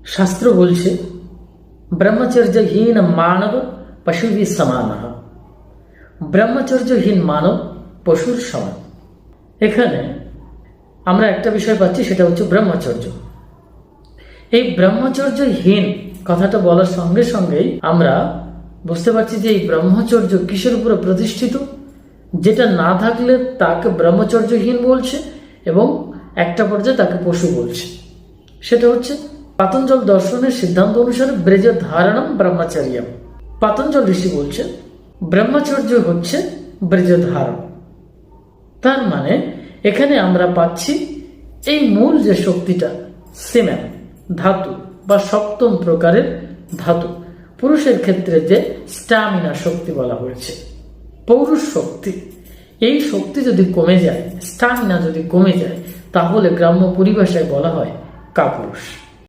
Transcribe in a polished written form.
শাস্ত্র বলছে ব্রহ্মচর্যহীন মানব পশুভি সমান। ব্রহ্মচর্যহীন মানব পশুর সমান। এখানে আমরা একটা বিষয় পাচ্ছি, সেটা হচ্ছে ব্রহ্মচর্য। এই ব্রহ্মচর্যহীন কথাটা বলার সঙ্গে সঙ্গেই আমরা বুঝতে পারছি যে এই ব্রহ্মচর্য কিসের উপরে প্রতিষ্ঠিত, যেটা না থাকলে তাকে ব্রহ্মচর্যহীন বলছে এবং একটা পর্যায়ে তাকে পশু বলছে। সেটা হচ্ছে পাতঞ্জল দর্শনের সিদ্ধান্ত অনুসারে ব্রজ ধারণম ব্রহ্মচর্যম। পাতঞ্জল ঋষি বলছেন ব্রহ্মচর্য হচ্ছে ব্রজ ধারণ। তার মানে এখানে আমরা পাচ্ছি এই মূল যে শক্তিটা সিমেন ধাতু বা সপ্তম প্রকারের ধাতু, পুরুষের ক্ষেত্রে যে স্ট্যামিনা শক্তি বলা হয়েছে, পৌরুষ শক্তি, এই শক্তি যদি কমে যায়, স্ট্যামিনা যদি কমে যায়, তাহলে গ্রাম্য পরিভাষায় বলা হয় কাপুরুষ।